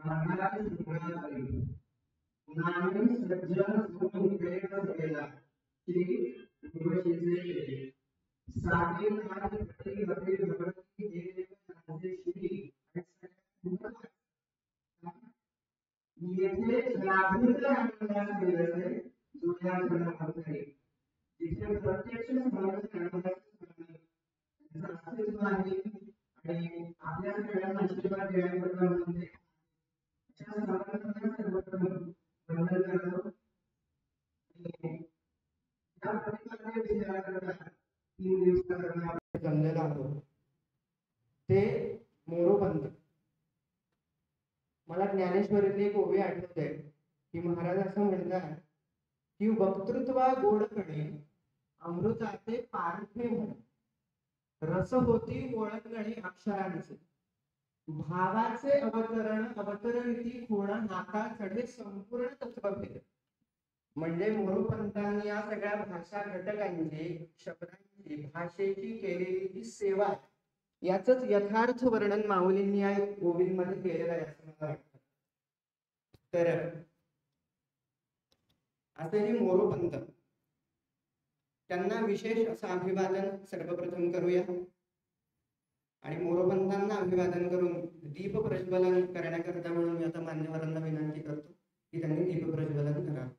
अंधारी सुरुवात करी नामी सज्जन सोडून वेळ सगळेला श्री गुरुशिष्य साधे नाथ पटी हवे भगवती देव नाथे श्री येथे लाभूत आनंदास मिळते जुन्या जन्मामध्ये जिथे प्रत्यक्ष समर्थ आनंदास अस्तित्व आहे आणि आपल्या सगळ्यांना आशीर्वाद देण्याबद्दल म्हणजे अशा सर्वांना सर्वप्रथम वंदन करतो या प्रतिपाद्य विषयाकरता 3 दिवसाकरता जमलेला आहोत ते मोरोपंत. मला ज्ञानेश्वरीतली एक ओवी आठवते की महाराज असं म्हणतात की वक्तृत्वा गोडपणे अमृताचे पारखे म्हणे रस होती ओळखणे अक्षरांचे भावाचे अवतरणीती कोणा नाता चढे संपूर्ण तत्वभेद. म्हणजे मोरोपंतांनी या सगळ्या भाषा घटकांची शब्दांची भाषेची केलेली जी सेवा याच यथार्थ वर्णन माऊलींनी या ओवीमध्ये केलेलं आहे असं मला वाटतं. तर असेही मोरोपंत त्यांना विशेष असं अभिवादन सर्वप्रथम करूया आणि मोरोपंतांना अभिवादन करून दीप प्रज्वलन करण्याकरता म्हणून मी आता मान्यवरांना विनंती करतो की त्यांनी दीप प्रज्वलन करावं.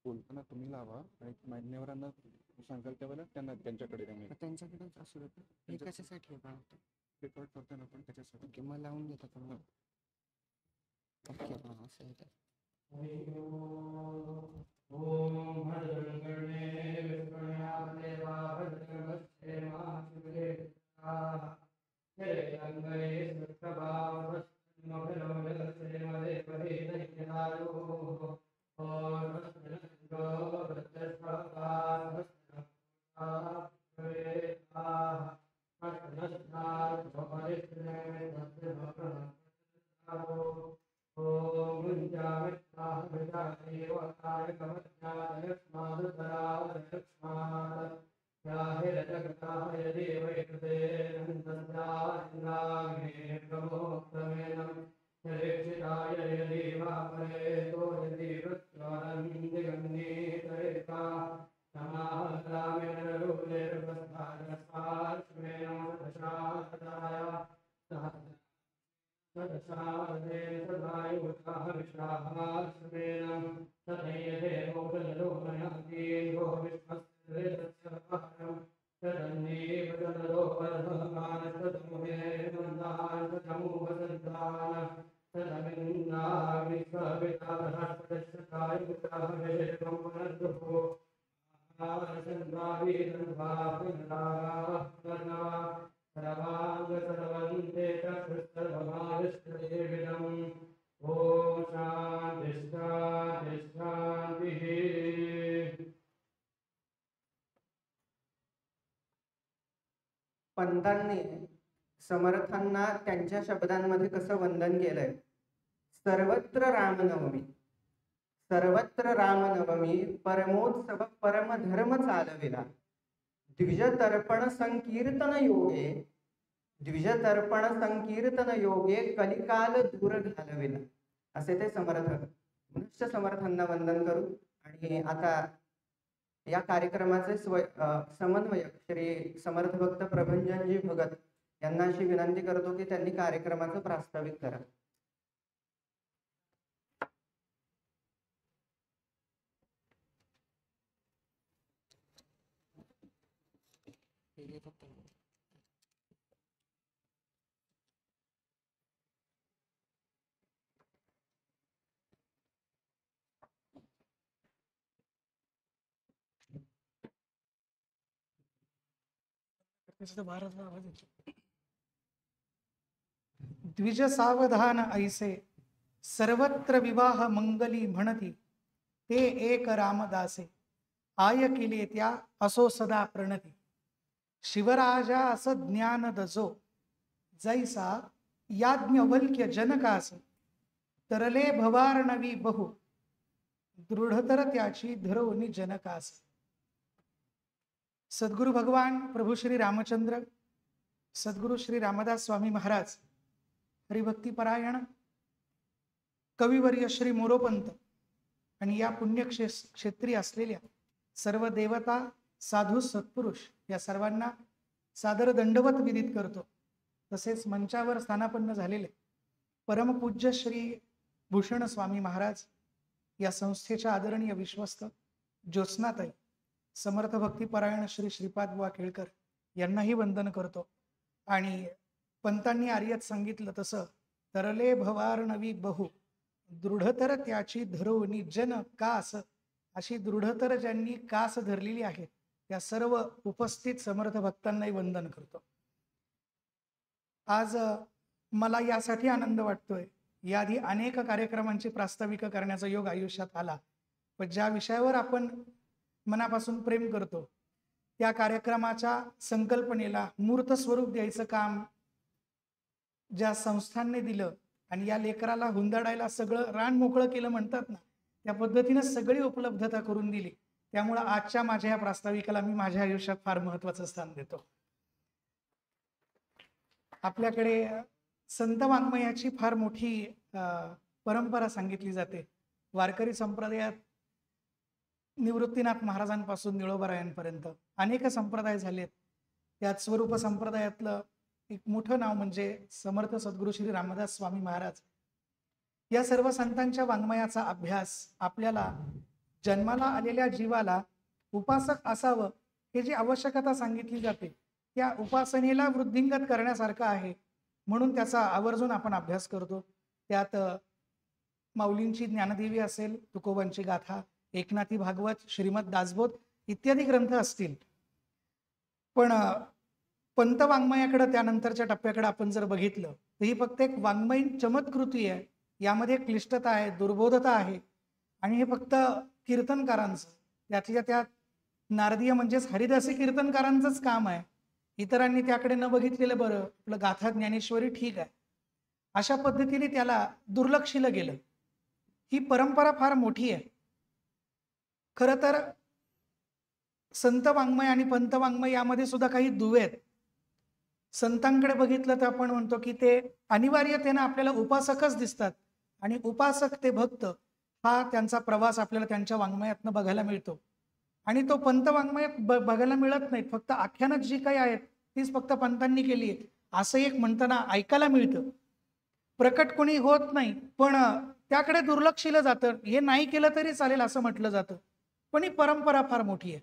बोलताना तुम्ही लावा आणि मान्यवरांना सांगाल त्यावेळेला त्यांच्याकडे त्यांच्याकडेच असू देत. हे कशासाठी रेकॉर्ड करतो ना आपण त्याच्यासाठी किंवा लावून देतात तुम्हाला. ओके असं आहे. ओम भद्रं कर्णे विष्णुयां देवा भद्रं पश्येमा शिवेत्याः हिरण्यङ्गये सुप्रभावस्मभ्रमजलसेमदेवहेदयिनायो ओम भद्रं भद्रस्वभावस्मभ्रमः पंतांनी समर्थांना त्यांच्या शब्दांमध्ये कसं वंदन केलंय. सर्वत्र रामनवमी सर्वत्र रामनवमी परमोत्सव परमधर्म चालविला द्विजतर्पण संकीर्तन योगे कलिकाल दूर घालविला असे ते समर्थ. मनुष्य समर्थांना वंदन करू. आणि आता या कार्यक्रमाचे समन्वयक श्री समर्थ भक्त प्रभंजनजी भगत यांना अशी विनंती करतो की त्यांनी कार्यक्रमाचं प्रास्ताविक करा. द्विज सावधान ऐसे सर्वत्र विवाह मंगली म्हणती ते एक रामदासे आय केले त्या असो सदा प्रणती शिवराजा अस ज्ञान दजो जैसा याज्ञवल्क्य जनकास तरले भवार्णवी बहु दृढतर त्याची धरवणी जनकास. सद्गुरु भगवान प्रभू श्री रामचंद्र, सद्गुरु श्री रामदास स्वामी महाराज, हरिभक्तीपरायण कविवर्य श्री मोरोपंत आणि या पुण्यक्षेत्री असलेल्या सर्व देवता, साधू, सत्पुरुष या सर्वांना सादर दंडवत विदित करतो. तसेच मंचावर स्थानापन्न झालेले परमपूज्य श्री भूषण स्वामी महाराज या संस्थेच्या आदरणीय विश्वस्त ज्योत्स्नाताई, समर्थ भक्तीपरायण श्री श्रीपाद बुवा केळकर यांनाही वंदन करतो. आणि पंतांनी आर्यात सांगितलं तसं तरले भवार्णवी बहु दृढतर त्याची धरवणी जन कास, अशी दृढतर ज्यांनी कास धरलेली आहे त्या सर्व उपस्थित समर्थ भक्तांनाही वंदन करतो. आज मला यासाठी आनंद वाटतोय, याआधी अनेक कार्यक्रमांची प्रास्ताविक करण्याचा योग आयुष्यात आला, पण ज्या विषयावर आपण मनापासून प्रेम करतो त्या कार्यक्रमाच्या संकल्पनेला मूर्त स्वरूप द्यायचं काम ज्या संस्थांनी दिलं आणि या लेकराला हुंदडायला सगळं रान मोकळं केलं म्हणतात ना, त्या पद्धतीने सगळी उपलब्धता करून दिली. त्यामुळे आजच्या माझ्या या प्रास्ताविकाला मी माझ्या आयुष्यात फार महत्वाचं स्थान देतो. आपल्याकडे संत वाङ्मयाची फार मोठी परंपरा सांगितली जाते. वारकरी संप्रदायात निवृत्तीनाथ महाराजांपासून निळोबारायांपर्यंत अनेक संप्रदाय झालेत. त्यात स्वरूप संप्रदायातलं एक मोठं नाव म्हणजे समर्थ सद्गुरू श्री रामदास स्वामी महाराज. या सर्व संतांच्या वाङ्मयाचा अभ्यास आपल्याला जन्माला आलेल्या जीवाला उपासक असावं हे जी आवश्यकता सांगितली जाते त्या उपासनेला वृद्धिंगत करण्यासारखं आहे, म्हणून त्याचा आवर्जून आपण अभ्यास करतो. त्यात माऊलींची ज्ञानदेवी असेल, तुकोबांची गाथा, एकनाथी भागवत, श्रीमद दासबोध इत्यादी ग्रंथ असतील. पण पंत वाङ्मयाकडे त्यानंतरच्या टप्प्याकडे आपण जर बघितलं तर ही फक्त एक वाङ्मयीन चमत्कृती आहे. यामध्ये क्लिष्टता आहे, दुर्बोधता आहे आणि हे फक्त कीर्तनकारांचं, त्यातल्या त्यात नारदीय म्हणजेच हरिदासी कीर्तनकारांचंच काम आहे. इतरांनी त्याकडे न बघितलेलं बरं. आपलं गाथा ज्ञानेश्वरी ठीक आहे, अशा पद्धतीने त्याला दुर्लक्षिलं गेलं. ही परंपरा फार मोठी आहे. खरं तर संत वाङ्मय आणि पंत वाङ्मय यामध्ये सुद्धा काही दुवे आहेत. संतांकडे बघितलं तर आपण म्हणतो की ते अनिवार्यतेनं आपल्याला उपासकच दिसतात आणि उपासक ते भक्त हा त्यांचा प्रवास आपल्याला त्यांच्या वाङ्मयातनं बघायला मिळतो. आणि तो पंत वाङ्मयात बघायला मिळत नाही. फक्त आख्यानच जी काही आहेत तीच फक्त पंतांनी केली आहे असं एक म्हणताना ऐकायला मिळतं. प्रकट कोणी होत नाही, पण त्याकडे दुर्लक्षिलं जातं. हे नाही केलं तरी चालेल असं म्हटलं जातं. पण ही परंपरा फार मोठी आहे.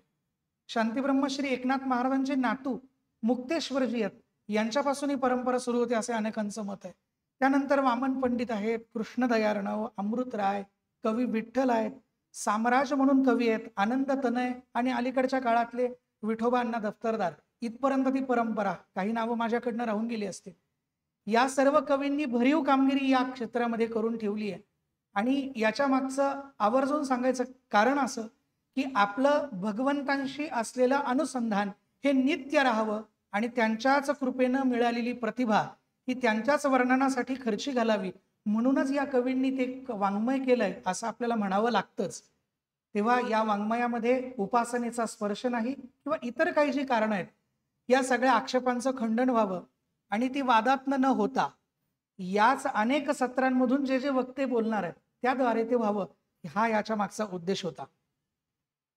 शांतीब्रह्मश्री एकनाथ महाराजांचे नातू मुक्तेश्वरजी आहेत, यांच्यापासून ही परंपरा सुरू होते असे अनेकांचं मत आहे. त्यानंतर वामन पंडित आहेत, कृष्णदयार्णव, अमृतराय, कवी विठ्ठल आहेत, साम्राज म्हणून कवी आहेत, आनंद तनय आणि अलीकडच्या काळातले विठोबांना दफ्तरदार, इथपर्यंत ती परंपरा. काही नावं माझ्याकडनं राहून गेली असते. या सर्व कवींनी भरीव कामगिरी या क्षेत्रामध्ये करून ठेवली आहे. आणि याच्या मागचं आवर्जून सांगायचं कारण असं की आपलं भगवंतांशी असलेलं अनुसंधान हे नित्य राहावं आणि त्यांच्याच कृपेनं मिळालेली प्रतिभा ही त्यांच्याच वर्णनासाठी खर्ची घालावी, म्हणूनच या कवींनी ते वाङ्मय केलंय असं आपल्याला म्हणावं लागतंच. तेव्हा या वाङ्मयामध्ये उपासनेचा स्पर्श नाही किंवा इतर काही जी कारणं आहेत या सगळ्या आक्षेपांचं खंडन व्हावं आणि ती वादात्न न होता याच अनेक सत्रांमधून जे जे वक्ते बोलणार आहेत त्याद्वारे ते व्हावं, हा याच्या मागचा उद्देश होता.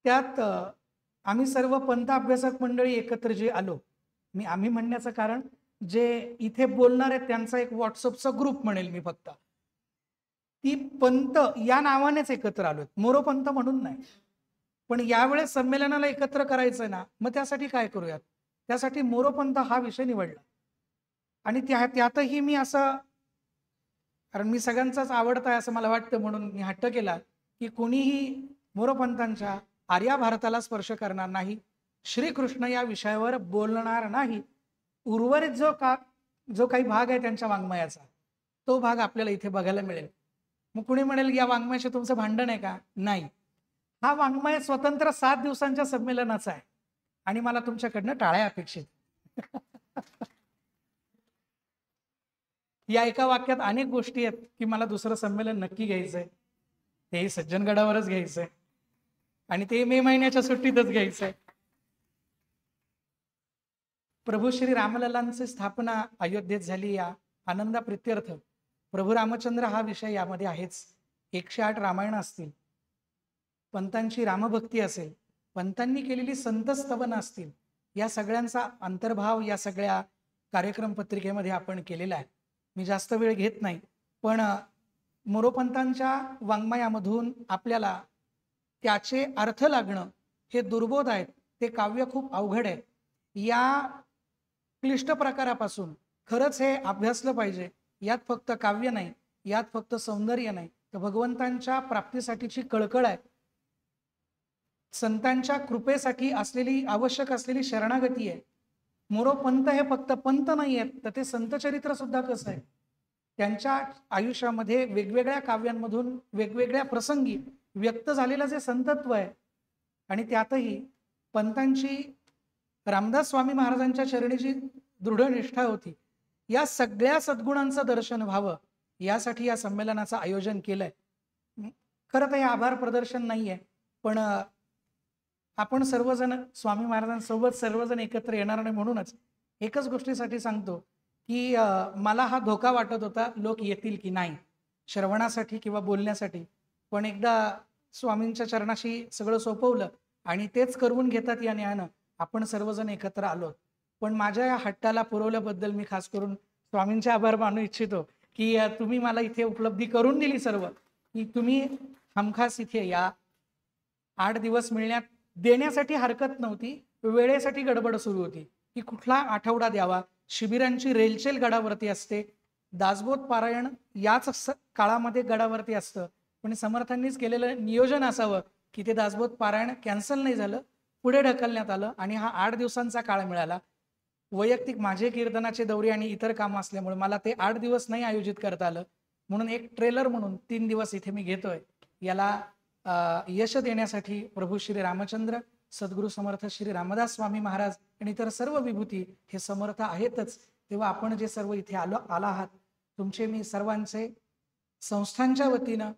त्यात आम्ही सर्व पंथ अभ्यासक मंडळी एकत्र जे आलो, आम्ही म्हणण्याचं कारण जे इथे बोलणार आहेत त्यांचा एक व्हॉट्सअपचा ग्रुप म्हणेल मी फक्त, ती पंथ या नावानेच एकत्र आलोय, मोरोपंथ म्हणून नाही. पण यावेळेस संमेलनाला एकत्र करायचंय ना, मग त्यासाठी काय करूयात, त्यासाठी मोरोपंथ हा विषय निवडला. आणि त्यातही मी असं, कारण मी सगळ्यांचाच आवडता आहे असं मला वाटतं, म्हणून मी हट्ट केला की कोणीही मोरोपंथांच्या आर्या भारताला स्पर्श करणार नाही, श्रीकृष्ण या विषयावर बोलणार नाही. उर्वरित जो काही भाग आहे त्यांच्या वाङ्मयाचा तो भाग आपल्याला इथे बघायला मिळेल. मग कुणी म्हणेल या वाङ्मयाशी तुमचं भांडण आहे का? नाही, हा वाङ्मय स्वतंत्र 7 दिवसांच्या संमेलनाचा आहे आणि मला तुमच्याकडनं टाळ्या अपेक्षित. या एका वाक्यात अनेक गोष्टी आहेत की मला दुसरं संमेलन नक्की घ्यायचंय, तेही सज्जनगडावरच घ्यायचंय आणि ते मे महिन्याच्या सुट्टीतच घ्यायचंय. प्रभू श्री रामलल्लांची स्थापना अयोध्येत झाली या आनंदा प्रित्यर्थ प्रभू रामचंद्र हा विषय यामध्ये आहेच. 108 रामायण असतील, पंतांची रामभक्ती असेल, पंतांनी केलेली संतस्तवन असतील, या सगळ्यांचा अंतर्भाव या सगळ्या कार्यक्रम पत्रिकेमध्ये आपण केलेला आहे. मी जास्त वेळ घेत नाही, पण मोरोपंतांच्या वाङ्मयामधून आपल्याला त्याचे अर्थ लागणं हे दुर्बोध आहेत. ते काव्य खूप अवघड आहे. या क्लिष्ट प्रकारापासून खरंच हे अभ्यासलं पाहिजे. यात फक्त काव्य नाही, यात फक्त सौंदर्य नाही, तर भगवंतांच्या प्राप्तीसाठीची कळकळ आहे. संतांच्या कृपेसाठी असलेली आवश्यक असलेली शरणागती आहे. मोरोपंत हे फक्त पंत नाही आहेत, तर ते संतचरित्र सुद्धा कसं आहे. त्यांच्या आयुष्यामध्ये वेगवेगळ्या काव्यांमधून वेगवेगळ्या प्रसंगी व्यक्त झालेलं जे संतत्व आहे, आणि त्यातही पंतांची रामदास स्वामी महाराजांच्या चरणीची दृढ निष्ठा होती. या सगळ्या सद्गुणांचं दर्शन व्हावं यासाठी या संमेलनाचं आयोजन केलंय. खरं तर हे आभार प्रदर्शन नाहीये, पण आपण सर्वजण स्वामी महाराजांसोबत सर्वजण एकत्र येणार नाही. म्हणूनच एकच गोष्टीसाठी सांगतो की मला हा धोका वाटत होता, लोक येतील की नाही श्रवणासाठी किंवा बोलण्यासाठी, पण एकदा स्वामींच्या चरणाशी सगळं सोपवलं आणि तेच करवून घेतात या न्यायानं आपण सर्वजण एकत्र आलो. पण माझ्या या हट्टाला पुरवल्याबद्दल मी खास करून स्वामींचे आभार मानू इच्छितो की तुम्ही मला इथे उपलब्धी करून दिली सर्व, की तुम्ही हमखास इथे या. 8 दिवस मिळण्यात देण्यासाठी हरकत नव्हती, वेळेसाठी गडबड सुरू होती की कुठला आठवडा द्यावा. शिबिरांची रेलचेल गडावरती असते, दासबोध पारायण याच काळामध्ये गडावरती असतं, पण समर्थांनीच केलेलं नियोजन असावं की ते दासबोध पारायण कॅन्सल नाही झालं, पुढे ढकलण्यात आलं आणि हा 8 दिवसांचा काळ मिळाला. वैयक्तिक माझे कीर्तनाचे दौरे आणि इतर कामं असल्यामुळे मला ते 8 दिवस नाही आयोजित करता आलं, म्हणून एक ट्रेलर म्हणून 3 दिवस इथे मी घेतोय. याला यश देण्यासाठी प्रभू श्री रामचंद्र, सद्गुरू समर्थ श्री रामदास स्वामी महाराज आणि इतर सर्व विभूती हे समर्थ आहेतच. तेव्हा आपण जे सर्व इथे आला आहात, तुमचे मी सर्वांचे संस्थांच्या वतीनं,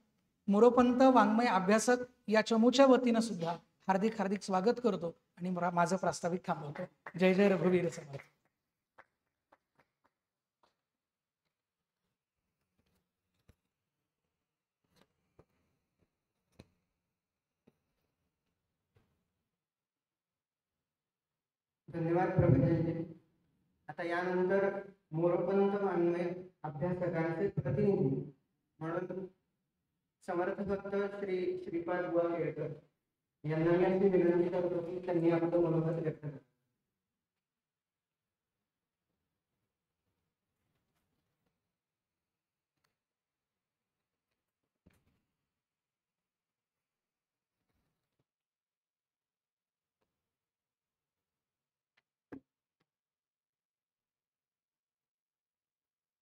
मोरोपंत वाङ्मय अभ्यासक या चमूच्या वतीनं सुद्धा हार्दिक हार्दिक स्वागत करतो आणि माझं प्रास्ताविक थांबवतो. जय जय रघुवीर समर्थ. धन्यवाद प्रभूजी. आता यानंतर मोरोपंत वाङ्मय अभ्यासकांचे प्रतिनिधी म्हणून समर्थ भक्त श्री श्रीपाद बुवा केळकर यांना मी अशी विनंती करतो की त्यांनी आपलं मनोगत व्यक्त करावं.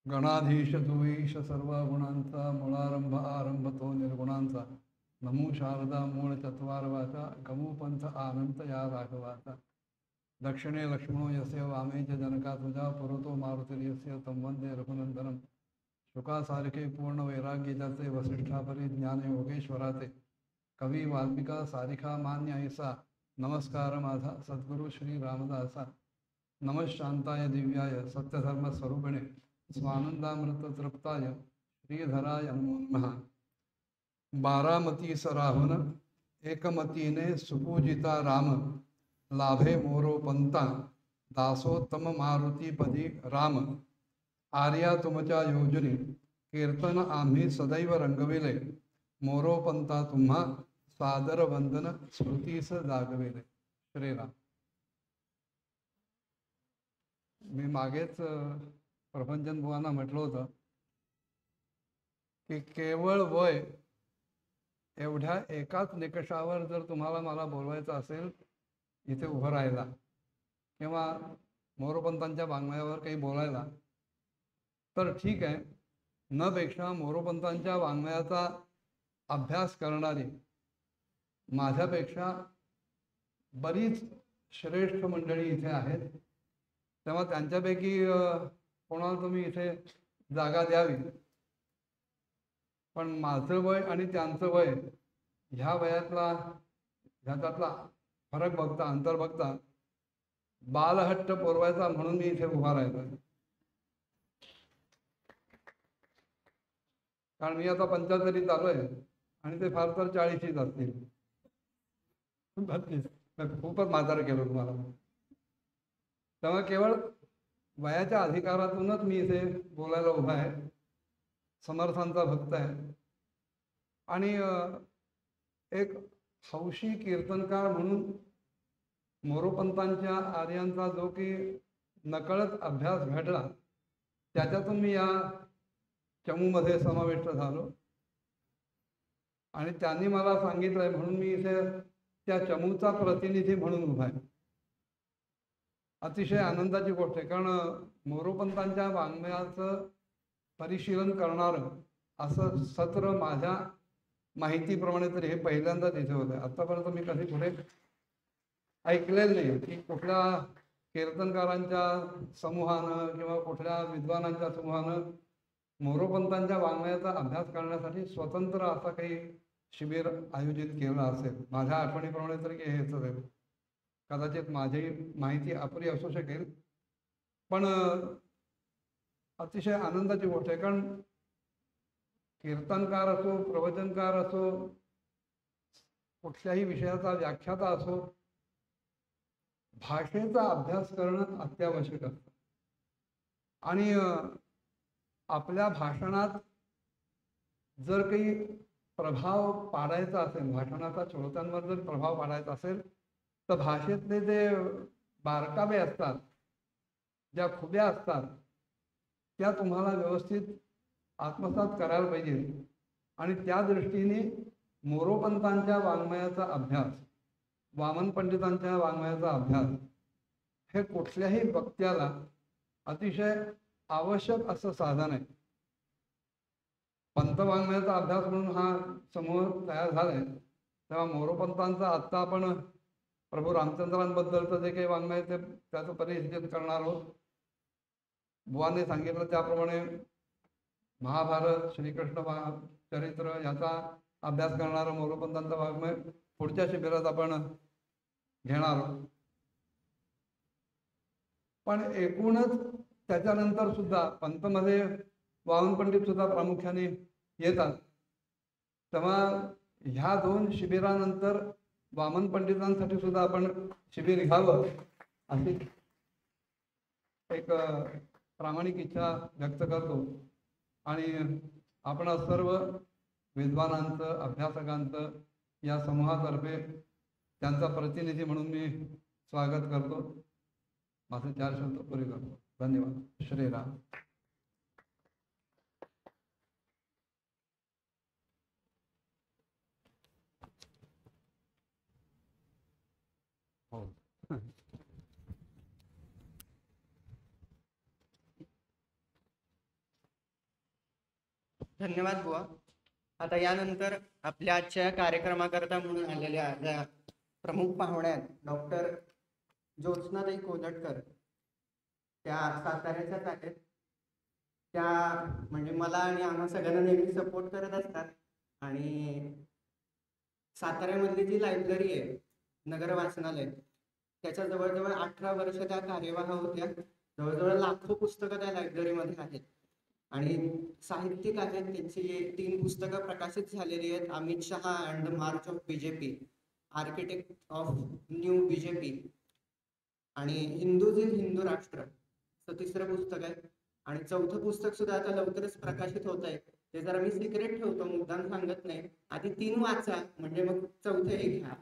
गणाधीश दुईश सर्व गुणांचा मूळारंभ आरंभ तो निर्गुणांचा. नमो शारदा मूळ चत्वार वाचा गमू पंथ आनंद या राघवाचा. दक्षिणे लक्ष्मणो यस्य वामे च जनका तुझा पुरतो मारुतिर्यस्य तं वंदे रघुनंदनम. शुकासारिके पूर्ण वैराग्य ज्याचे वसिष्ठापरी ज्ञान योगेश्वराचे. कवी वाल्मिका सारिका मान्य ऐसा नमस्कार माझा सद्गुरु श्री रामदासा. नमशांताय दिव्याय सत्यधर्म स्वरूपिणे स्वानंदामृत तृप्ताय श्रीधराय नमो नमः. बारामती सराहुन एकमतीने सुपूजिता राम. लाभे मोरोपंता दासोत्तम मारुतीपदी राम. आर्या तुमच्या योजनी कीर्तन आम्ही सदैव रंगविले. मोरोपंता तुम्हा सादर वंदन स्मृतीस जागविले. श्रीराम. मी मागेच प्रभंजन बुवांना म्हटलं होतं की केवळ वय एवढ्या एकाच निकषावर जर तुम्हाला मला बोलवायचं असेल इथे उभं राहायला किंवा मोरोपंतांच्या वाङ्मयावर काही बोलायला, तर ठीक आहे. न पेक्षा मोरोपंतांच्या वाङ्मयाचा अभ्यास करणारी माझ्यापेक्षा बरीच श्रेष्ठ मंडळी इथे आहेत. तेव्हा त्यांच्यापैकी कोणाला तुम्ही इथे जागा द्यावी. पण माझं वय आणि त्यांचं वय ह्या वयातला ह्याच्यातला फरक बघता, अंतर बघता बालहट्ट पुरवायचा म्हणून मी इथे उभा राहिलो. कारण मी आता 75 चालू आणि ते फार तर 40 असतील. 32. खूपच म्हातारं केलं तुम्हाला. तेव्हा केवळ वयाच्या अधिकारातूनच मी इथे बोलायला उभा आहे. समर्थांचा भक्त आहे आणि एक हौशी कीर्तनकार म्हणून मोरोपंतांच्या आर्यांचा जो की नकळत अभ्यास घडला त्याच्यातून मी या चमूमध्ये समाविष्ट झालो आणि त्यांनी मला सांगितलंय म्हणून मी इथे त्या चमूचा प्रतिनिधी म्हणून उभा आहे. अतिशय आनंदाची गोष्ट आहे, कारण मोरोपंतांच्या वाङ्मयाचं परिशीलन करणारं असं सत्र माझ्या माहितीप्रमाणे तरी हे पहिल्यांदाच इथे होतं. आतापर्यंत मी कधी कुठे ऐकलेलं नाही की कुठल्या कीर्तनकारांच्या समूहानं किंवा कुठल्या विद्वानांच्या समूहानं मोरोपंतांच्या वाङ्मयाचा अभ्यास करण्यासाठी स्वतंत्र असा काही शिबिर आयोजित केलं असेल. माझ्या आठवणीप्रमाणे तरी की हेच आहे. कदाचित माझी माहिती अपुरी असू शकेल, पण अतिशय आनंदाची गोष्ट आहे. कारण कीर्तनकार असो, प्रवचनकार असो, कुठल्याही विषयाचा व्याख्याता असो, भाषेचा अभ्यास करणं अत्यावश्यक असतं. आणि आपल्या भाषणात जर काही प्रभाव पाडायचा असेल, भाषणाचा श्रोत्यांवर जर प्रभाव पाडायचा असेल, तर भाषेतले जे बारकावे असतात, ज्या खुब्या असतात, त्या तुम्हाला व्यवस्थित आत्मसात करायला पाहिजे. आणि त्या दृष्टीने मोरोपंतांच्या वाङ्मयाचा अभ्यास, वामन पंडितांच्या वाङ्मयाचा अभ्यास हे कुठल्याही वक्त्याला अतिशय आवश्यक असं साधन आहे. पंतवाङ्मयाचा अभ्यास म्हणून हा समूह तयार झालाय, तेव्हा मोरोपंतांचा आत्ता आपण प्रभू रामचंद्रांबद्दलचं जे काही वाङ्मय आहे ते त्याचं परिचित करणार आहोत. बुवांनी सांगितलं त्याप्रमाणे महाभारत, श्रीकृष्ण चरित्र याचा अभ्यास करणारं मोरोपंतांचा वाङ्मय पुढच्या शिबिरात आपण घेणार आहोत. पण एकूणच त्याच्यानंतर सुद्धा पंतमध्ये वामन पंडित सुद्धा प्रामुख्याने येतात. तेव्हा ह्या 2 शिबिरानंतर वामन पंडितांसाठी सुद्धा आपण शिबिर घ्यावं अशी एक प्रामाणिक इच्छा व्यक्त करतो. आणि आपण सर्व विद्वानांचं, अभ्यासकांचं या समूहातर्फे त्यांचा प्रतिनिधी म्हणून मी स्वागत करतो. माझे 4 शब्द पुरे करतो. धन्यवाद. श्रीराम. हो. धन्यवाद बुवा. आता यानंतर आपल्या आजच्या कार्यक्रमाकरता म्हणून आलेल्या ज्या प्रमुख पाहुण्या आहेत, डॉक्टर ज्योत्स्नाताई कोदटकर, त्या साताऱ्याच्याच आहेत. त्या म्हणजे मला आणि आम्हा सगळ्यांना नेहमी सपोर्ट करत असतात. आणि साताऱ्यामधली जी लायब्ररी आहे, नगर वाचनालय, त्याच्या जवळजवळ 18 वर्ष त्या कार्यवाह होत्या. जवळजवळ लाखो पुस्तकं त्या लायब्ररीमध्ये आहेत आणि साहित्यिक आहेत. त्यांची 3 पुस्तकं प्रकाशित झालेली आहेत. Amit Shah and the March of BJP, architect of new BJP, आणि हिंदूज इन हिंदू राष्ट्र असं 3रं पुस्तक आहे. आणि 4थं पुस्तक सुद्धा आता लवकरच प्रकाशित होत आहे. ते जरा मी सिक्रेट ठेवतो, मुद्दाम सांगत नाही. आधी 3 वाचा, म्हणजे मग 4थं घ्या.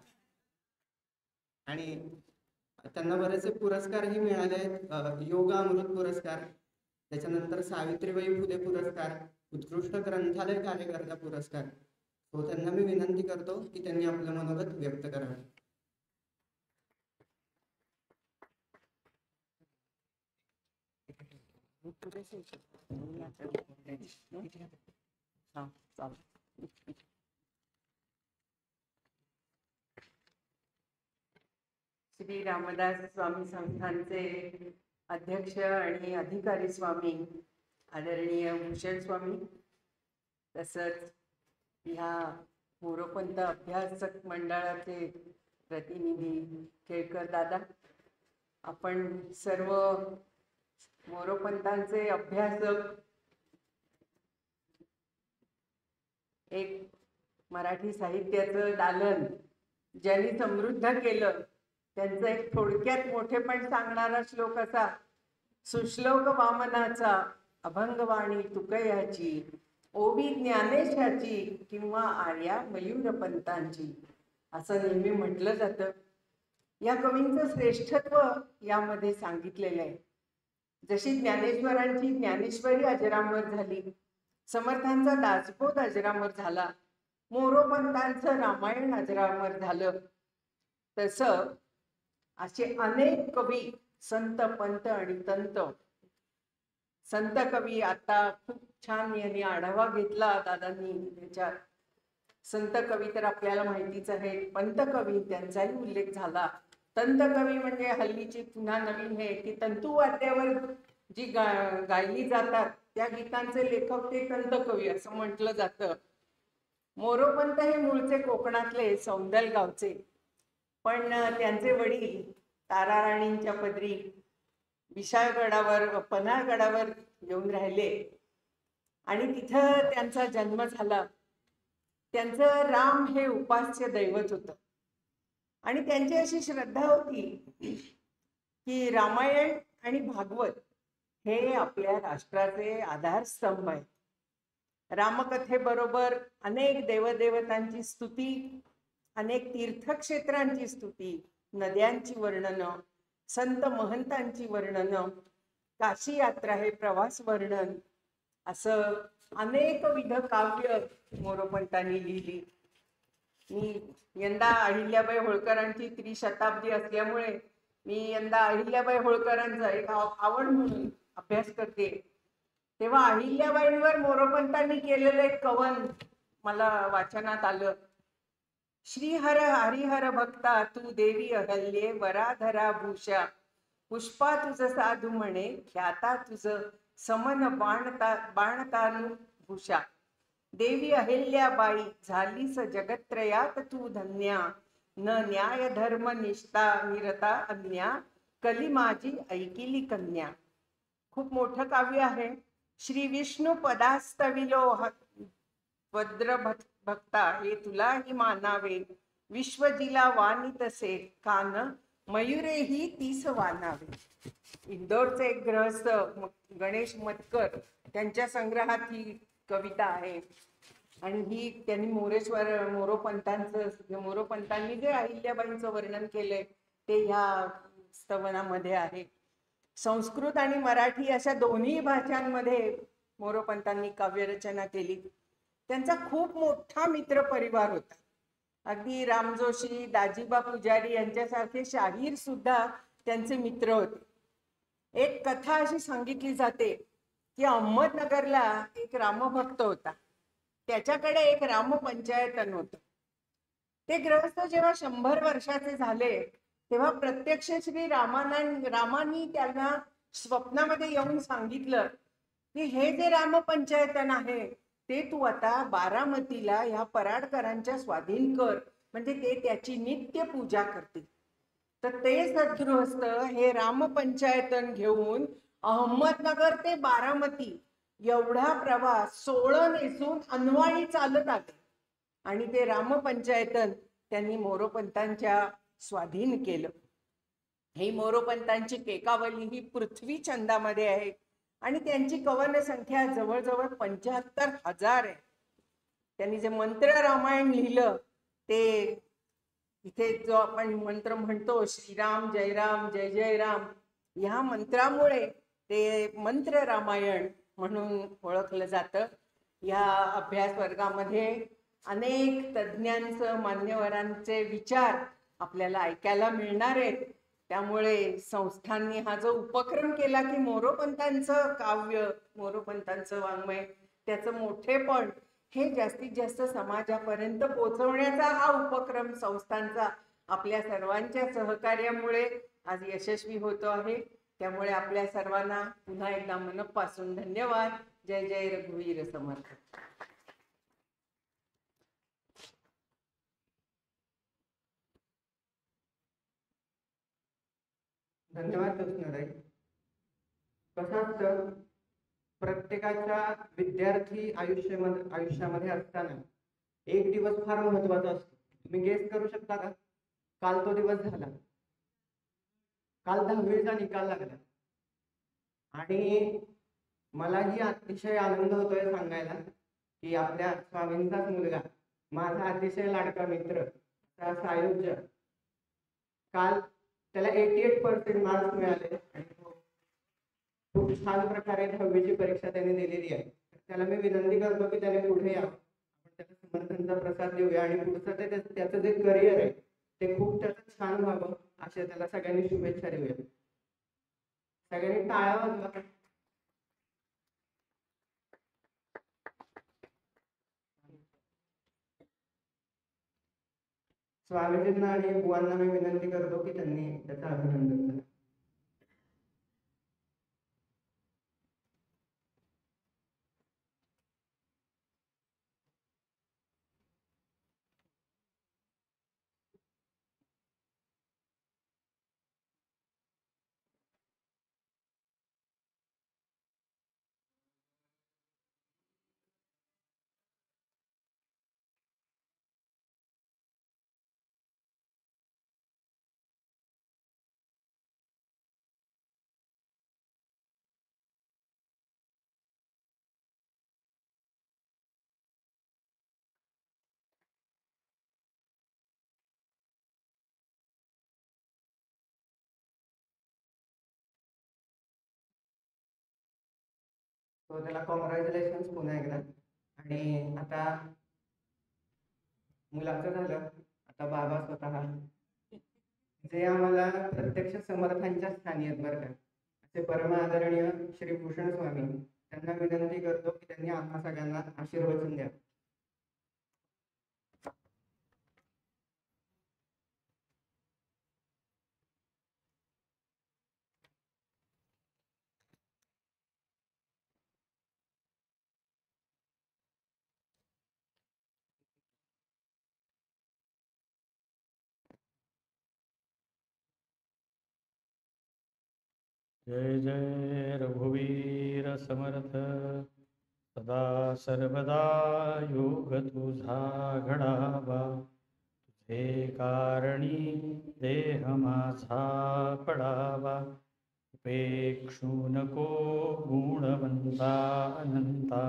आणि त्यांना बरेचसे पुरस्कारही मिळाले आहेत. योग अमृत पुरस्कार, त्याच्यानंतर सावित्रीबाई फुले पुरस्कार, उत्कृष्ट ग्रंथालय कार्यकर्ता पुरस्कार. तो त्यांना मी विनंती करतो की त्यांनी आपलं मनोगत व्यक्त करावे. श्री रामदास स्वामी संस्थानचे अध्यक्ष आणि अधिकारी स्वामी आदरणीय भूषण स्वामी, तसंच ह्या मोरोपंत अभ्यासक मंडळाचे प्रतिनिधी केळकर दादा, आपण सर्व मोरोपंतांचे अभ्यासक, एक मराठी साहित्याचं दालन ज्यांनी समृद्ध केलं, त्यांचं एक थोडक्यात मोठेपण सांगणारा श्लोक असा: सुश्लोक वामनाचा अभंगवाणी तुकयाची, ओवी ज्ञानेशाची किंवा आर्या मयूरपंतांची, असं नेहमी म्हटलं जातं. या कवींचं श्रेष्ठत्व यामध्ये सांगितलेलं आहे. जशी ज्ञानेश्वरांची ज्ञानेश्वरी अजरामर झाली, समर्थांचा दासबोध अजरामर झाला, मोरोपंतांचं रामायण अजरामर झालं, तसं असे अनेक कवी, संत, पंत आणि तंत. संत कवी आता खूप छान यांनी आढावा घेतला दादांनी त्याच्यात. संत कवी तर आपल्याला माहितीच आहे, पंत कवी त्यांचाही उल्लेख झाला. तंत कवी म्हणजे हल्लीची पुन्हा नवीन हे की तंतुवाद्यावर जी गायली जातात त्या गीतांचे लेखक ते तंत कवी असं म्हटलं जातं. मोरोपंत हे मूळचे कोकणातले सौंदल गावचे, पण त्यांचे वडील ताराराणींच्या पदरी विशाळगडावर, पन्हाळगडावर येऊन राहिले आणि तिथं त्यांचा जन्म झाला. त्यांचं राम हे उपास्य दैवत होतं आणि त्यांची अशी श्रद्धा होती की रामायण आणि भागवत हे आपल्या राष्ट्राचे आधारस्तंभ आहेत. रामकथेबरोबर अनेक देवदेवतांची स्तुती, अनेक तीर्थक्षेत्रांची स्तुती, नद्यांची वर्णनं, संत महंतांची वर्णनं, काशी यात्रा हे प्रवास वर्णन, असं अनेकविध काव्य मोरोपंतांनी लिहिली. मी यंदा अहिल्याबाई होळकरांची त्रिशताब्दी असल्यामुळे मी यंदा अहिल्याबाई होळकरांचा एक आवड म्हणून अभ्यास करते. तेव्हा अहिल्याबाईंवर मोरोपंतांनी केलेलं एक कवन मला वाचनात आलं. श्रीहर हरिहर भक्ता तू देवी अहल्ये, वराधरा भूषा, पुष्पा तुझ साधू म्हणे, ख्याता तुझ समन बाणतानु भूषा. देवी अहिल्याबाई झालीस जगत्त्रयात तू धन्या, न न्याय धर्म निष्ठा निरता अन्या, कली माझी ऐकिली कन्या. खूप मोठं काव्य आहे. श्री विष्णू पदास्तविलो वद्र भक्ता हे तुलाही मानावे, विश्वजिला वानितसे कान, मयुरेही तीस वानावे. इंदोरचे एक गृहस्थ गणेश मतकर त्यांच्या संग्रहात ही कविता आहे आणि ही त्यांनी मोरोपंतांनी जे अहिल्याबाईंचं वर्णन केलंय ते ह्या स्तवनामध्ये आहे. संस्कृत आणि मराठी अशा दोन्ही भाषांमध्ये मोरोपंतांनी काव्यरचना केली. त्यांचा खूप मोठा मित्र परिवार होता. अगदी राम जोशी, दाजीबा पुजारी यांच्यासारखे शाहीर सुद्धा त्यांचे मित्र होते. एक कथा अशी सांगितली जाते की अहमदनगरला एक रामभक्त होता. त्याच्याकडे एक रामपंचायतन होतं. ते गृहस्थ जेव्हा 100 वर्षाचे झाले तेव्हा प्रत्यक्ष श्री रामानी त्यांना स्वप्नामध्ये येऊन सांगितलं की हे जे रामपंचायतन आहे ते तू आता बारामतीला ह्या पराडकरांच्या स्वाधीन कर, म्हणजे ते त्याची नित्य पूजा करतील. तर ते सद्गृहस्थ हे रामपंचायतन घेऊन अहमदनगर ते बारामती एवढा प्रवास 16 नेसून अनवाणी चालत आले आणि ते रामपंचायतन त्यांनी मोरोपंतांच्या स्वाधीन केलं. ही मोरोपंतांची केकावली ही पृथ्वी छंदामध्ये आहे आणि त्यांची कवन संख्या जवळजवळ 75,000 आहे. त्यांनी जे मंत्र रामायण लिहिलं ते इथे जो आपण मंत्र म्हणतो श्रीराम जय राम जय जय राम, ह्या मंत्रामुळे ते मंत्र रामायण म्हणून ओळखलं जातं. या अभ्यास वर्गामध्ये अनेक तज्ज्ञांचं, मान्यवरांचे विचार आपल्याला ऐकायला मिळणार आहेत. त्यामुळे संस्थांनी हा जो उपक्रम केला की मोरोपंतांचं काव्य, मोरोपंतांचं वाङ्मय, त्याचं मोठेपण हे जास्तीत जास्त समाजापर्यंत पोहोचवण्याचा हा उपक्रम संस्थांचा आपल्या सर्वांच्या सहकार्यामुळे आज यशस्वी होतो आहे. त्यामुळे आपल्या सर्वांना पुन्हा एकदा मनपासून धन्यवाद. जय जय रघुवीर समर्थ. धन्यवाद ज्योत्स्नाताई. कसं असतं, प्रत्येकाच्या विद्यार्थी आयुष्यामध्ये असताना एक दिवस फार महत्वाचा असतो. तुम्ही गेस करू शकता का? काल तो दिवस झाला. काल 10वीचा निकाल लागला आणि मलाही अतिशय आनंद होतोय सांगायला की आपल्या स्वामींचाच मुलगा, माझा अतिशय लाडका मित्र, असा सायुज्य, काल त्याला 88% मार्क्स मिळाले आणि तो खूप छान प्रकारे 10वीची परीक्षा त्याने दिलेली आहे. त्याला मी विनंती करतो की त्याने पुढे यावं, आपण त्याला समर्थांचा प्रसाद देऊया आणि पुढचं त्याचं जे करिअर आहे ते खूप त्याचं छान व्हावं, अशा त्याला सगळ्यांनी शुभेच्छा देऊया. सगळ्यांनी टाळ्या वाजवा. स्वामीजींना आणि बुवांना मी विनंती करतो की त्यांनी त्याचं अभिनंदन करा. तो त्याला कॉंग्रॅच्युलेशन पुन्हा एकदा. आणि आता मुलाचं झालं, आता बाबा स्वतः जे आम्हाला प्रत्यक्ष समर्थांच्या स्थानी आहेत बरं का, असे परम आदरणीय श्री भूषण स्वामी, त्यांना विनंती करतो की त्यांनी आम्हा सगळ्यांना आशीर्वचन द्या. जय जय रघुवीर समर्थ. सदा सर्वदा योग तुझा घडावा, तुझे कारणी देह माझा पडावा. उपेक्षू नको गुणवंता अनंता,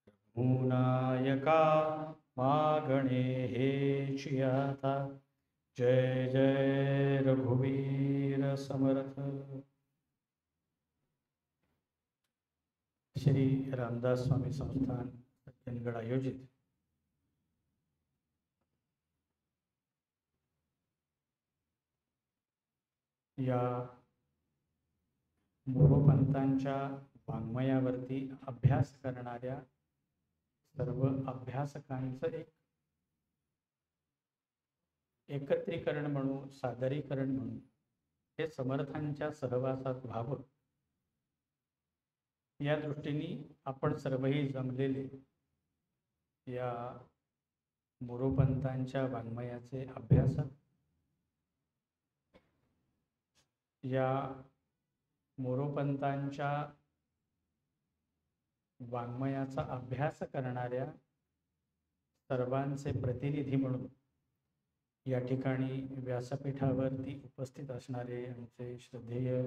रघुनायका मागणे हेची आता. जय जय रघुवीर समर्थ. श्री रामदास स्वामी संस्थान सज्जनगड आयोजित या मोरोपंतांच्या वाङ्मयावरती अभ्यास करणाऱ्या सर्व अभ्यासकांचं एक एकत्रीकरण म्हणून, सादरीकरण म्हणून हे समर्थांच्या सहवासात व्हावं, या दृष्टीने आपण सर्वही जमलेले या मोरोपंतांच्या वाङ्मयाचे अभ्यासक, या मोरोपंतांच्या वाङ्मयाचा अभ्यास करणाऱ्या सर्वांचे प्रतिनिधी म्हणून या ठिकाणी व्यासपीठावरती उपस्थित असणारे आमचे श्रद्धेय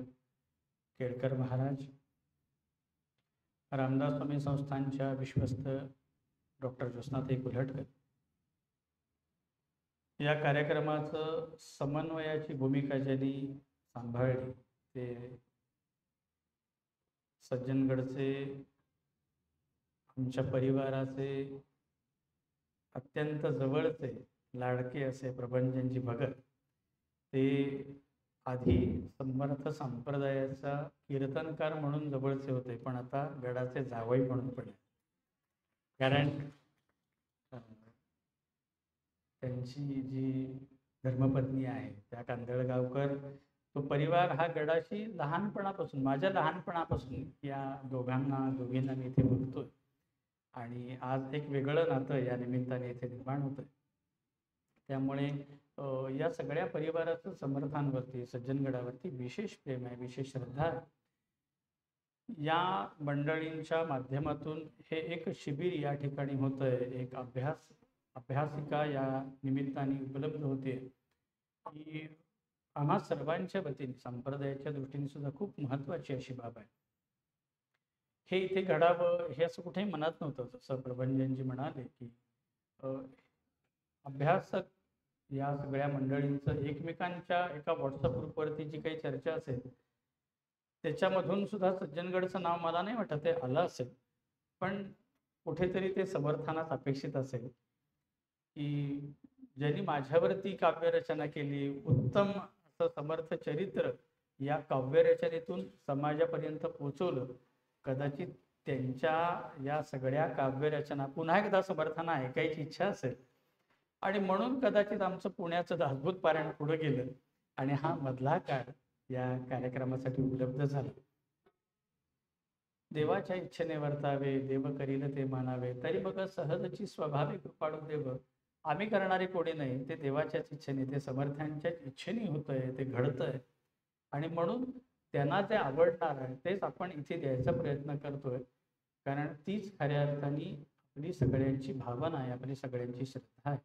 केळकर महाराज, रामदास स्वामी संस्थानच्या विश्वस्त डॉक्टर ज्योत्स्नाताई कुल्हटकर, या कार्यक्रमाचं समन्वयाची भूमिका ज्यांनी सांभाळली ते सज्जनगडचे आमच्या परिवाराचे अत्यंत जवळचे लाडके असे प्रभंजनजी भगत, ते आधी समर्थ संप्रदायाचा कीर्तनकार म्हणून जवळचे होते, पण आता गडाचे जावई म्हणून पडले. कारण त्यांची जी धर्मपत्नी आहे त्या कांदळगावकर, तो परिवार हा गडाशी लहानपणापासून, माझ्या लहानपणापासून या दोघींना मी इथे बघतोय आणि आज एक वेगळं नातं या निमित्ताने इथे निर्माण होतंय. त्यामुळे या सगळ्या परिवाराचं समर्थांवरती, सज्जनगडावरती विशेष प्रेम आहे, विशेष श्रद्धा आहे. या मंडळींच्या माध्यमातून हे एक शिबिर या ठिकाणी होत आहे, एक अभ्यासिका या निमित्ताने उपलब्ध होते, की आम्हा सर्वांच्या वतीने संप्रदायाच्या दृष्टीने सुद्धा खूप महत्त्वाची अशी बाब आहे. हे इथे घडावं हे असं कुठेही मनात नव्हतं. जसं प्रभंजनजी म्हणाले की अभ्यासक या सगळ्या मंडळींचं एकमेकांच्या एका व्हॉट्सअप ग्रुपवरती जी काही चर्चा असेल त्याच्यामधून सुद्धा सज्जनगडचं नाव मला नाही वाटत ते आलं असेल, पण कुठेतरी ते समर्थनास अपेक्षित असेल की ज्यांनी माझ्यावरती काव्यरचना केली, उत्तम असं समर्थ चरित्र या काव्यरचनेतून समाजापर्यंत पोचवलं, कदाचित त्यांच्या या सगळ्या काव्यरचना पुन्हा एकदा समर्थांना ऐकायची इच्छा असेल आणि म्हणून कदाचित आमचं पुण्याचं अद्भुत पारायण पुढे गेलं आणि हा मधला काळ या कार्यक्रमासाठी उपलब्ध झाला. देवाच्या इच्छेने वर्तावे, देव करील ते मानावे, तरी बघ सहजची स्वाभाविक कृपाळू देव. आम्ही करणारे कोणी नाही, ते देवाच्याच इच्छेने, ते समर्थांच्याच इच्छेने होतंय, ते घडतंय आणि म्हणून त्यांना जे आवडणार आहे तेच आपण इथे द्यायचा प्रयत्न करतोय. कारण तीच खऱ्या अर्थाने आपली सगळ्यांची भावना आहे, आपली सगळ्यांची श्रद्धा आहे.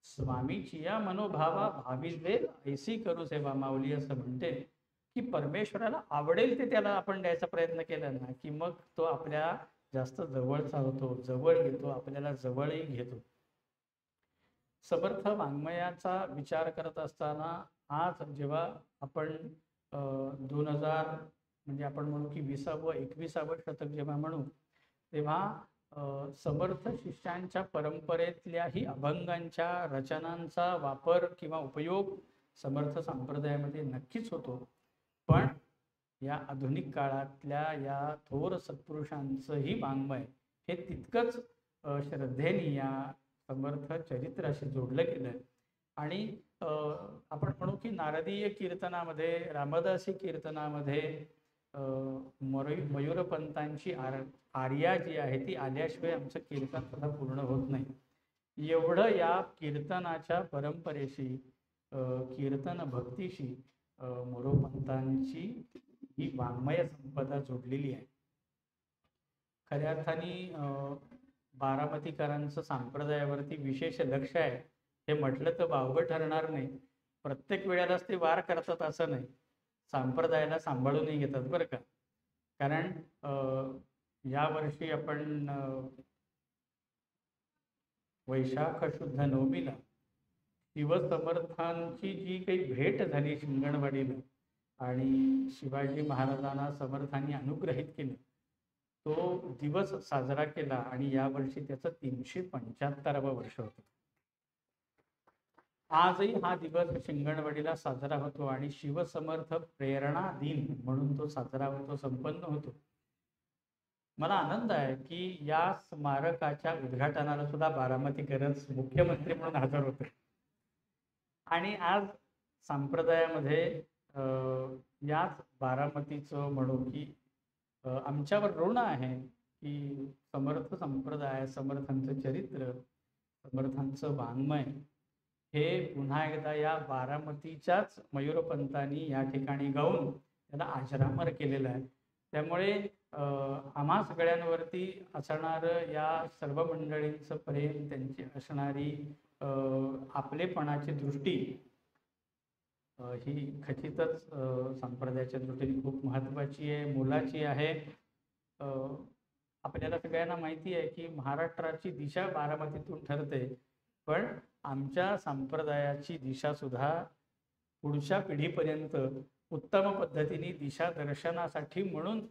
स्वामीची या मनोभावा भाविले ऐसी करू सेवा माऊली असं म्हणते की परमेश्वराला आवडेल ते त्याला आपण द्यायचा प्रयत्न केला ना की मग तो आपल्या जास्त जवळचा होतो, जवळ येतो, आपल्याला जवळही घेतो. समर्थ वाङ्मयाचा विचार करत असताना आज जेव्हा आपण 2000 म्हणजे आपण म्हणू की 20व 21व शतक जेव्हा म्हणू तेव्हा समर्थ शिष्यांच्या परंपरेतल्याही अभंगांच्या रचनांचा वापर किंवा उपयोग समर्थ संप्रदायामध्ये नक्कीच होतो. पण या आधुनिक काळातल्या या थोर सत्पुरुषांचंही वाङ्मय हे तितकंच श्रद्धेने या समर्थ चरित्राशी जोडलं गेलं आणि आपण म्हणू की नारदीय कीर्तनामध्ये, रामदासी कीर्तनामध्ये मयूरपंतांची आर्या जी आहे ती आल्याशिवाय आमचं कीर्तन सुद्धा पूर्ण होत नाही. एवढं या कीर्तनाच्या परंपरेशी, कीर्तन भक्तीशी मोरोपंतांची ही वाङ्मय संपदा जोडलेली आहे. खऱ्या अर्थाने बारामतीकरांचं संप्रदायावरती विशेष लक्ष आहे हे म्हटलं तर वावगं ठरणार नाही. प्रत्येक वेळेलाच ते वार करतात असं नाही, संप्रदायाला सांभाळूनही घेतात बरं का. कारण यावर्षी आपण वैशाख शुद्ध नवमीला शिवसमर्थांची जी काही भेट झाली शिंगणवाडीला आणि शिवाजी महाराजांना समर्थांनी अनुग्रहित केलं तो दिवस साजरा केला आणि यावर्षी त्याचं 375वं वर्ष होतं. आजही हा दिवस शिंगणवाडीला साजरा होतो आणि शिवसमर्थ प्रेरणा दिन म्हणून तो साजरा होतो, संपन्न होतो. मला आनंद आहे की या स्मारकाच्या उद्घाटनाला सुद्धा बारामतीकरच मुख्यमंत्री म्हणून हजर होते आणि आज संप्रदायामध्ये याच बारामतीचं म्हणू की आमच्यावर ऋण आहे की समर्थ संप्रदाय, समर्थांचं चरित्र, समर्थांचं वाङ्मय हे पुन्हा एकदा या बारामतीच्याच मयूरपंतांनी या ठिकाणी गाऊन त्याला अजरामर केलेलं आहे. त्यामुळे आम्हा सगळ्यांवरती असणारं या सर्व मंडळींचं प्रेम, त्यांची असणारी आपलेपणाची दृष्टी ही खचितच संप्रदायाच्या दृष्टीने खूप महत्त्वाची आहे, मोलाची आहे. आपल्याला सगळ्यांना माहिती आहे की महाराष्ट्राची दिशा बारामतीतून ठरते, पण आमच्या संप्रदायाची दिशा सुद्धा पुढच्या पिढीपर्यंत उत्तम पद्धतीने दिशा दर्शनासाठी म्हणून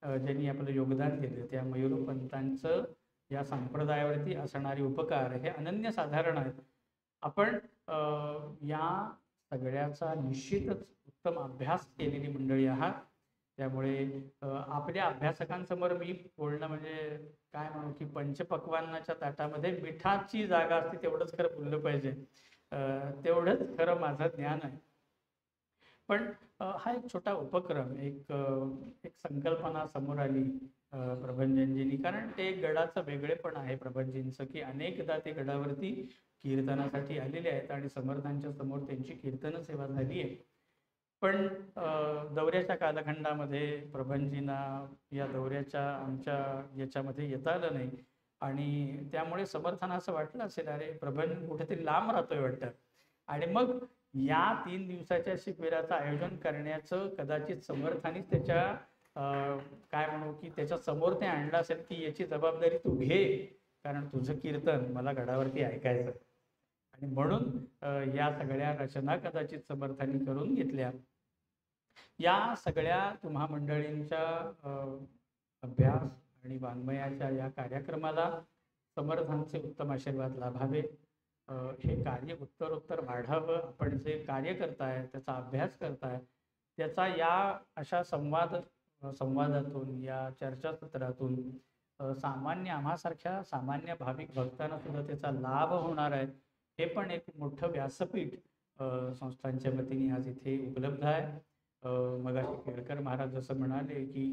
ज्यांनी आपलं योगदान दिलं त्या मयूरपंतांचं या संप्रदायावरती असणारे उपकार हे अनन्यसाधारण आहेत. आपण या सगळ्याचा निश्चितच उत्तम अभ्यास केलेली मंडळी आहात. त्यामुळे आपल्या अभ्यासकांसमोर मी बोलणं म्हणजे काय म्हणू की पंचपक्वान्नाच्या ताटामध्ये मिठाची जागा असते तेवढंच खरं बोललं पाहिजे, तेवढंच खरं माझं ज्ञान आहे. पण हा एक छोटा उपक्रम, एक संकल्पना समोर आली प्रभंजनजींनी, कारण ते गडाचं वेगळेपण आहे प्रभंजनजींचं की अनेकदा ते गडावरती कीर्तनासाठी आलेले आहेत आणि समर्थांच्या समोर त्यांची कीर्तन सेवा झाली आहे. पण दौऱ्याच्या कालखंडामध्ये प्रभंजींना या दौऱ्याच्या आमच्या याच्यामध्ये येता आलं नाही आणि त्यामुळे समर्थांना असं वाटलं असेल, अरे प्रभंज कुठेतरी लांब राहतोय वाटतं. आणि मग या 3 दिवसाच्या शिबिराचं आयोजन करण्याचं कदाचित समर्थांनीच त्याच्या काय म्हणू की त्याच्या समोर ते आणलं असेल की याची जबाबदारी तू घे, कारण तुझं कीर्तन मला गडावरती ऐकायचं. आणि म्हणून या सगळ्या रचना कदाचित समर्थांनी करून घेतल्या. या सगळ्या तुम्हा मंडळींच्या अभ्यास आणि वाङ्मयाच्या या कार्यक्रमाला समर्थांचे उत्तम आशीर्वाद लाभावे. हे कार्य उत्तरोत्तर वाढावं. आपण जे कार्य करताय, त्याचा अभ्यास करताय, त्याचा या अशा संवादातून, या चर्चासत्रातून सामान्य आम्हासारख्या सामान्य भाविक भक्तांना सुद्धा त्याचा लाभ होणार आहे. हे पण एक मोठं व्यासपीठ संस्थांच्या वतीने आज इथे उपलब्ध आहे. मगाशी केळकर महाराज जसं म्हणाले की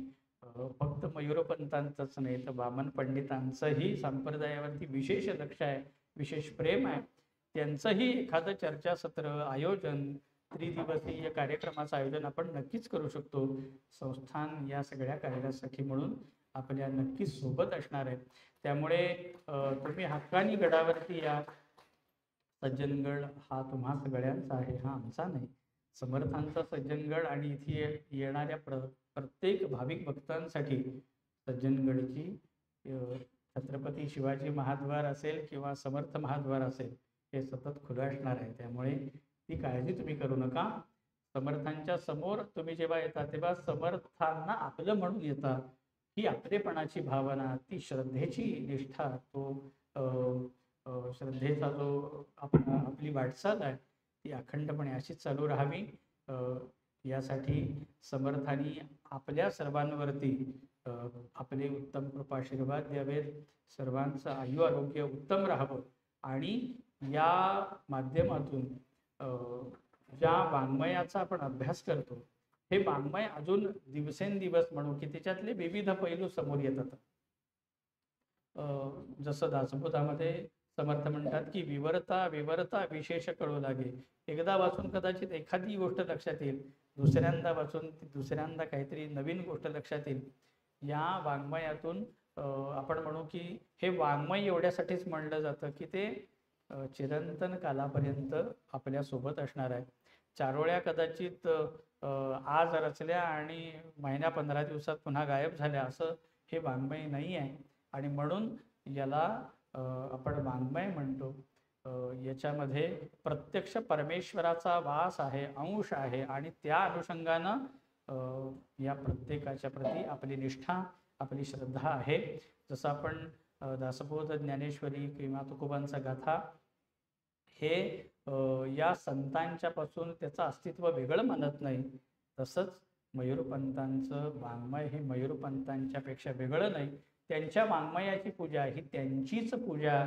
फक्त मयूरपंतांचंच नाही तर वामन पंडितांचंही संप्रदायावरती विशेष लक्ष आहे, विशेष प्रेम आहे. त्यांचंही एखादं चर्चासत्र आयोजन, त्रिदिवसीय कार्यक्रमाचं आयोजन आपण नक्कीच करू शकतो. संस्थान या सगळ्या कार्यासाठी म्हणून आपल्या नक्कीच सोबत असणार आहे. त्यामुळे तुम्ही हक्कानी गडावरती या. सज्जनगड हा तुम्हा सगळ्यांचा आहे, हा आमचा नाही. समर्थांचा सज्जनगड आणि इथे येणाऱ्या प्रत्येक भाविक भक्तांसाठी सज्जनगडची छत्रपती शिवाजी महाद्वार असेल किंवा समर्थ महाद्वार असेल, हे सतत खुलं असणार आहे. त्यामुळे ती काळजी तुम्ही करू नका. समर्थांच्या समोर तुम्ही जेव्हा येता तेव्हा समर्थांना आपलं म्हणून येता. ही आपलेपणाची भावना, ती श्रद्धेची निष्ठा, तो श्रद्धेचा जो आपली वाटचाल आहे ती अखंडपणे अशीच चालू राहावी. यासाठी समर्थांनी आपल्या सर्वांवरती आपले उत्तम कृपाशीर्वाद द्यावेत. सर्वांचं आयु आरोग्य उत्तम राहावं आणि या माध्यमातून ज्या वाङ्मयाचा आपण अभ्यास करतो, हे वाङ्मय अजून दिवसेंदिवस म्हणू की त्याच्यातले विविध पैलू समोर येतात. जसं दासबोधामध्ये समर्थ म्हणतात की विवरता विशेष कळू लागे. एकदा वाचून कदाचित एखादी गोष्ट लक्षात येईल, दुसऱ्यांदा वाचून दुसऱ्यांदा काहीतरी नवीन गोष्ट लक्षात येईल. या वाङ्मयातून आपण म्हणू की हे वाङ्मय एवढ्यासाठीच म्हणलं जातं की ते चिरंतन कालापर्यंत आपल्यासोबत असणार आहे. चारोळ्या कदाचित आज रचल्या आणि महिन्या 15 दिवसात पुन्हा गायब झाल्या, असं हे वाङ्मय नाही आहे. आणि म्हणून याला आपण वाङ्मय म्हणतो. याच्यामध्ये प्रत्यक्ष परमेश्वराचा वास आहे, अंश आहे आणि त्या अनुषंगानं या प्रत्येकाच्या प्रती आपली निष्ठा, आपली श्रद्धा आहे. जसं आपण दासबोध, ज्ञानेश्वरी किंवा तुकोबांचा गाथा हे या संतांच्या पासून त्याचं अस्तित्व वेगळं मानत नाही, तसंच मयूरपंतांचं वाङ्मय हे मयूरपंतांच्या पेक्षा वेगळं नाही. त्यांच्या वाङ्मयाची पूजा ही त्यांचीच पूजा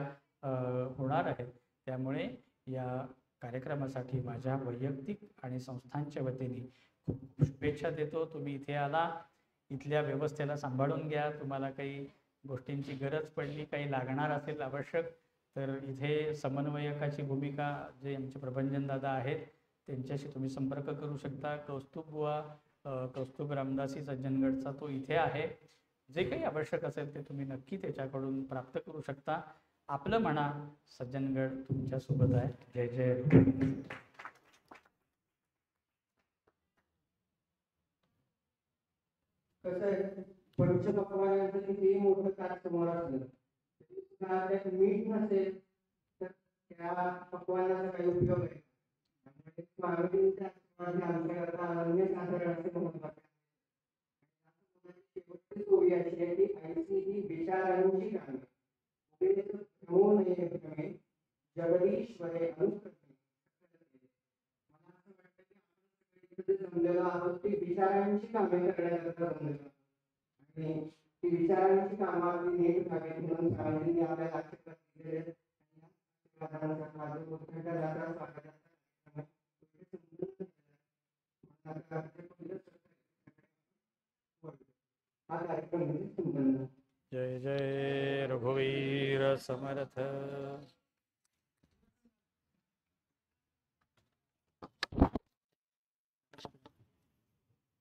होणार आहे. त्यामुळे या कार्यक्रमासाठी माझ्या वैयक्तिक आणि संस्थांच्या वतीने खूप शुभेच्छा देतो. तुम्ही इथे आला, इथल्या व्यवस्थेला सांभाळून घ्या. तुम्हाला काही गोष्टींची गरज पडली, काही लागणार असेल आवश्यक, तर इथे समन्वयकाची भूमिका जे आमचे प्रभंजन दादा आहेत त्यांच्याशी तुम्ही संपर्क करू शकता. कौस्तुभ रामदासी सज्जनगडचा तो इथे आहे. जे काही आवश्यक असेल ते तुम्ही नक्की त्याच्याकडून प्राप्त करू शकता. आपलं म्हणा, सज्जनगड तुमच्या सोबत आहे. जय जय. कसं आहे, पंचपक्वान्नाचं किती मोठं कार्य समोर असलं त्यात मीठ नसेल तर त्या पक्वान्नाचा काही उपयोग आहे. मानवीच्या आमच्याकरता अनन्य साधारण असे म्हणतात. शेवटची अशी आहे की ऐसी ही विचारांची कामे जगदीश्वरे अनुकृती. मला असं वाटतं की आपण जमलेलो आहोत ती विचारांची कामे करण्याकरता जमलेलो आणि ती विचारांची कामं आपली नीट व्हावी म्हणून स्वामींनी आपल्याला आशीर्वाद दिलेले आहेत. हा कार्यक्रम जय जय रघुवीर समर्थ.